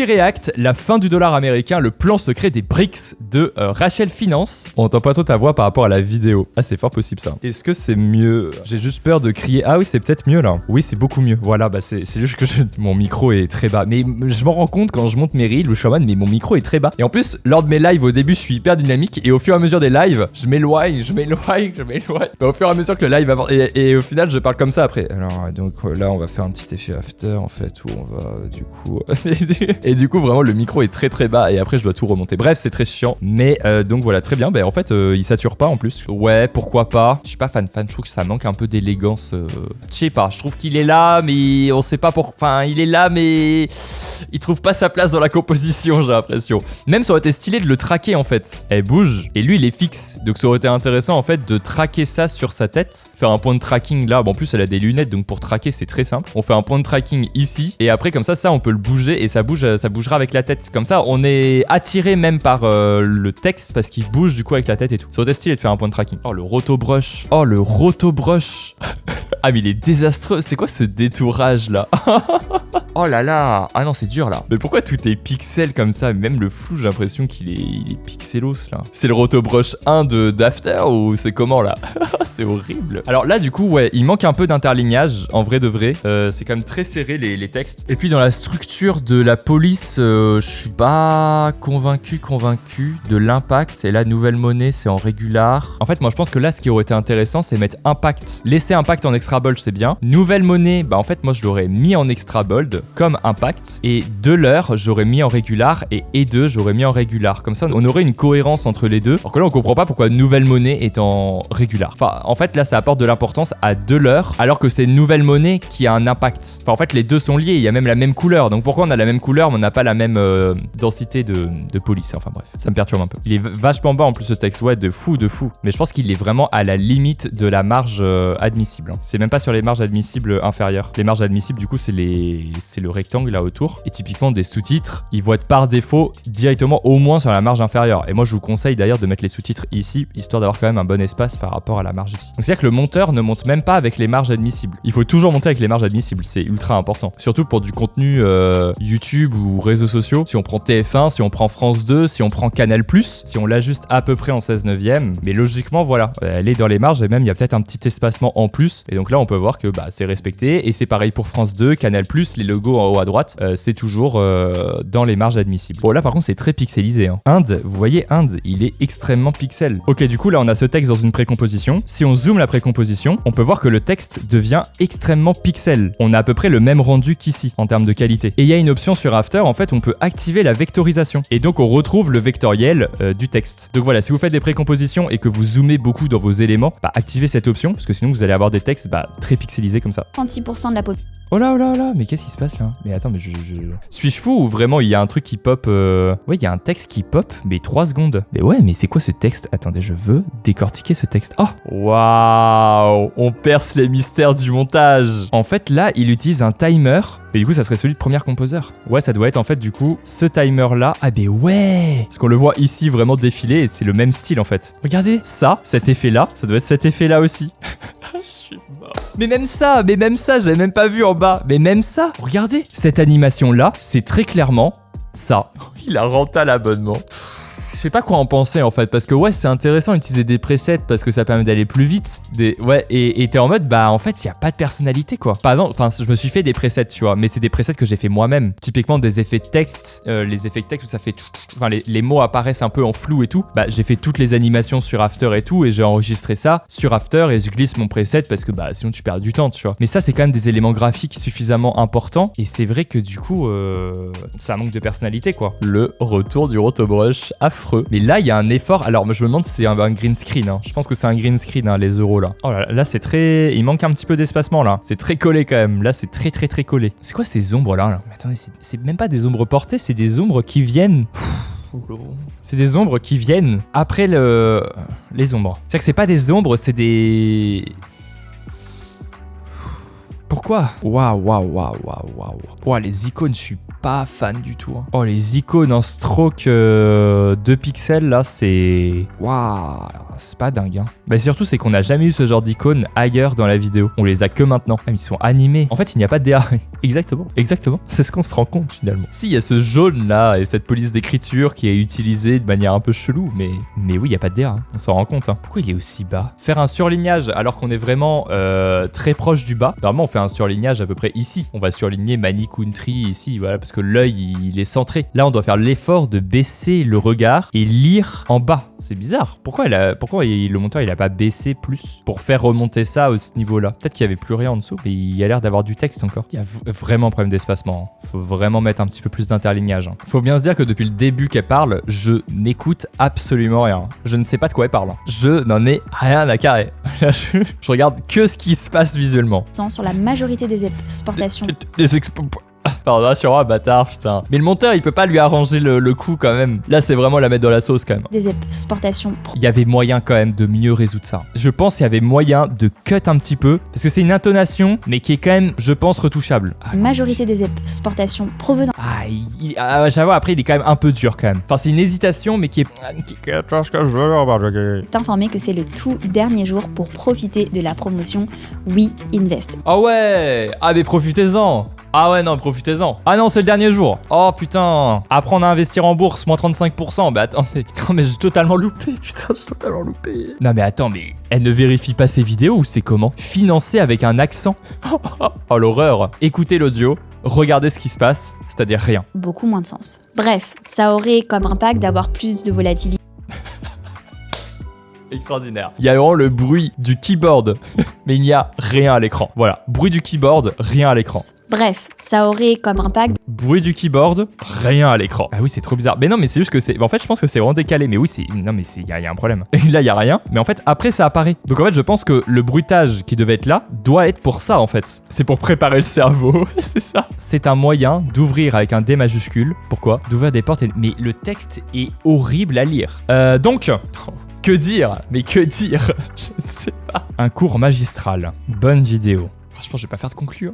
React, la fin du dollar américain, le plan secret des BRICS de Rachel Finance. On entend pas trop ta voix par rapport à la vidéo. Ah, c'est fort possible ça. Est-ce que c'est mieux? J'ai juste peur de crier. Ah oui, c'est peut-être mieux là. Oui, c'est beaucoup mieux. Voilà, bah c'est juste que mon micro est très bas. Mais je m'en rends compte quand je monte mes reels ou Showman, mais mon micro est très bas. Et en plus, lors de mes lives au début, je suis hyper dynamique et au fur et à mesure des lives, je m'éloigne. Au fur et à mesure que le live avance. Et au final, je parle comme ça après. Alors, donc là, on va faire un petit effet after en fait où on va du coup. Et du coup, vraiment, le micro est très très bas et après, je dois tout remonter. Bref, c'est très chiant. Mais donc voilà, très bien. En fait, il sature pas en plus. Ouais, pourquoi pas. Je suis pas fan. Je trouve que ça manque un peu d'élégance. Je sais pas. Je trouve qu'il est là, mais on sait pas pour. Enfin, il est là, mais il trouve pas sa place dans la composition, j'ai l'impression. Même ça aurait été stylé de le traquer en fait. Elle bouge et lui, il est fixe. Donc ça aurait été intéressant en fait de traquer ça sur sa tête. Faire un point de tracking là. Bon, en plus, elle a des lunettes, donc pour traquer, c'est très simple. On fait un point de tracking ici et après, comme ça, on peut le bouger et ça bougera avec la tête. Comme ça, on est attiré même par le texte parce qu'il bouge du coup avec la tête et tout. Ça aurait été stylé de faire un point de tracking. Oh, le rotobrush. Ah, mais il est désastreux. C'est quoi ce détourage là? Oh là là. Ah non, c'est dur là. Mais pourquoi tout est pixel comme ça? Même le flou, j'ai l'impression qu'il est pixelos là. C'est le rotobrush 1 d'After ou c'est comment là? C'est horrible. Alors là, du coup, ouais, il manque un peu d'interlignage en vrai de vrai. C'est quand même très serré les textes. Et puis dans la structure de la police, je suis pas convaincu de l'impact. Et là, nouvelle monnaie, c'est en régular. En fait, moi, je pense que là, ce qui aurait été intéressant, c'est mettre impact. Laisser impact en extra bold, c'est bien. Nouvelle monnaie, bah en fait, moi, je l'aurais mis en extra bold comme impact. Et de l'heure, j'aurais mis en régular. Et 2, j'aurais mis en régular. Comme ça, on aurait une cohérence entre les deux. Alors que là, on comprend pas pourquoi nouvelle monnaie est en régular. Enfin, en fait, là, ça apporte de l'importance à de l'heure, alors que c'est une nouvelle monnaie qui a un impact. Enfin, en fait, les deux sont liés. Il y a même la même couleur. Donc, pourquoi on a la même couleur, mais on n'a pas la même densité de police? Enfin, bref, ça me perturbe un peu. Il est vachement bas en plus, ce texte. Ouais, de fou. Mais je pense qu'il est vraiment à la limite de la marge admissible. C'est même pas sur les marges admissibles inférieures. Les marges admissibles, du coup, c'est le rectangle là autour. Et typiquement, des sous-titres, ils vont être par défaut directement au moins sur la marge inférieure. Et moi, je vous conseille d'ailleurs de mettre les sous-titres ici, histoire d'avoir quand même un bon espace par rapport à la marge ici. Donc, c'est-à-dire que le monteur ne monte même pas avec les marges admissibles. Il faut toujours monter avec les marges admissibles. C'est ultra important. Surtout pour du contenu YouTube ou réseaux sociaux. Si on prend TF1, si on prend France 2, si on prend Canal+, si on l'ajuste à peu près en 16/9, mais logiquement, voilà, elle est dans les marges et même il y a peut-être un petit espacement en plus. Et donc là, on peut voir que c'est respecté. Et c'est pareil pour France 2, Canal+, les logos en haut à droite, c'est toujours dans les marges admissibles. Bon, là, par contre, c'est très pixelisé. Inde, vous voyez, Inde, il est extrêmement pixel. Ok, du coup, là, on a ce texte dans une précomposition. Si on zoome la précomposition, on peut voir que le texte devient extrêmement pixel. On a à peu près le même rendu qu'ici, en termes de qualité. Et il y a une option sur After, en fait, on peut activer la vectorisation. Et donc, on retrouve le vectoriel du texte. Donc voilà, si vous faites des précompositions et que vous zoomez beaucoup dans vos éléments, activez cette option, parce que sinon, vous allez avoir des textes très pixelisés comme ça. 36% de la population. Oh là, mais qu'est-ce qui se passe là? Mais attends, mais suis-je fou ou vraiment il y a un truc qui pop Ouais, il y a un texte qui pop, mais 3 secondes. Mais ouais, mais c'est quoi ce texte? Attendez, je veux décortiquer ce texte. Oh, waouh, on perce les mystères du montage. En fait, là, il utilise un timer. Mais du coup, ça serait celui de Premiere Composer. Ouais, ça doit être en fait, du coup, ce timer-là. Ah, ben ouais! Parce qu'on le voit ici vraiment défiler et c'est le même style en fait. Regardez, ça, cet effet-là, ça doit être cet effet-là aussi. Je suis mort. Mais même ça, j'avais même pas vu en bas. Mais même ça, regardez. Cette animation-là, c'est très clairement ça. Il a renté l'abonnement. Je sais pas quoi en penser en fait, parce que ouais, c'est intéressant d'utiliser des presets parce que ça permet d'aller plus vite. Ouais, et t'es en mode, en fait, il y a pas de personnalité quoi. Par exemple, je me suis fait des presets, tu vois, mais c'est des presets que j'ai fait moi-même. Typiquement des effets de texte, les effets de texte où ça fait les mots apparaissent un peu en flou et tout. J'ai fait toutes les animations sur After et tout, et j'ai enregistré ça sur After et je glisse mon preset parce que sinon tu perds du temps, tu vois. Mais ça, c'est quand même des éléments graphiques suffisamment importants, et c'est vrai que du coup, ça manque de personnalité quoi. Le retour du rotobrush affreux. Mais là, il y a un effort. Alors, moi, je me demande si c'est un green screen. Je pense que c'est un green screen, les euros là. Oh là, c'est très. Il manque un petit peu d'espacement là. C'est très collé quand même. Là, c'est très collé. C'est quoi ces ombres là? Mais attendez, c'est même pas des ombres portées, c'est des ombres qui viennent. C'est des ombres qui viennent après les ombres. C'est-à-dire que c'est pas des ombres, c'est des. Pourquoi? Waouh. Oh, les icônes, je suis pas fan du tout. Hein. Oh, les icônes en stroke 2 pixels, là, c'est... Waouh, c'est pas dingue. Hein. Mais surtout, c'est qu'on n'a jamais eu ce genre d'icônes ailleurs dans la vidéo. On les a que maintenant. Ah, ils sont animés. En fait, il n'y a pas de DA. Exactement. C'est ce qu'on se rend compte, finalement. Si, il y a ce jaune-là et cette police d'écriture qui est utilisée de manière un peu chelou. Mais oui, il n'y a pas de DA. Hein. On s'en rend compte. Hein. Pourquoi il est aussi bas? Faire un surlignage alors qu'on est vraiment très proche du bas. Normalement, on fait un surlignage à peu près ici. On va surligner Mani Country ici, voilà, parce que l'œil, il est centré. Là, on doit faire l'effort de baisser le regard et lire en bas. C'est bizarre. Pourquoi le monteur, il a pas baissé plus pour faire remonter ça à ce niveau-là? Peut-être qu'il y avait plus rien en dessous, mais il y a l'air d'avoir du texte encore. Il y a vraiment un problème d'espacement. Hein. Faut vraiment mettre un petit peu plus d'interlignage. Hein. Faut bien se dire que depuis le début qu'elle parle, je n'écoute absolument rien. Je ne sais pas de quoi elle parle. Hein. Je n'en ai rien à carrer. Je regarde que ce qui se passe visuellement. Sur la majorité des exportations. Pardon, sur un bâtard, putain. Mais le monteur, il peut pas lui arranger le coup quand même. Là, c'est vraiment la mettre dans la sauce quand même. Des exportations. Il y avait moyen quand même de mieux résoudre ça. Je pense qu'il y avait moyen de cut un petit peu. Parce que c'est une intonation, mais qui est quand même, je pense, retouchable. Majorité des exportations provenant. J'avoue, après, il est quand même un peu dur quand même. Enfin, c'est une hésitation, mais qui est... T'informer que c'est le tout dernier jour pour profiter de la promotion We Invest. Ah ouais. Ah mais profitez-en. Ah ouais, non, profitez-en. Ah non, c'est le dernier jour. Oh putain. Apprendre à investir en bourse, moins 35%. Bah attends, mais j'ai totalement loupé. Putain, j'ai totalement loupé. Non mais attends, mais elle ne vérifie pas ses vidéos ou c'est comment? Financé avec un accent. Oh l'horreur. Écoutez l'audio. Regardez ce qui se passe, c'est-à-dire rien. Beaucoup moins de sens. Bref, ça aurait comme impact d'avoir plus de volatilité. Extraordinaire. Il y a vraiment le bruit du keyboard, mais il n'y a rien à l'écran. Voilà, bruit du keyboard, rien à l'écran. Bref, ça aurait comme impact. Bruit du keyboard, rien à l'écran. Ah oui, c'est trop bizarre. Mais non, mais c'est juste que c'est... En fait, je pense que c'est vraiment décalé. Mais oui, c'est... Non, mais il y a un problème. Et là, il y a rien. Mais en fait, après, ça apparaît. Donc en fait, je pense que le bruitage qui devait être là doit être pour ça, en fait. C'est pour préparer le cerveau. C'est ça. C'est un moyen d'ouvrir avec un D majuscule. Pourquoi? D'ouvrir des portes. Mais le texte est horrible à lire. Donc... Que dire? Mais que dire? Je ne sais pas. Un cours magistral. Bonne vidéo. Franchement, je vais pas faire de conclusion.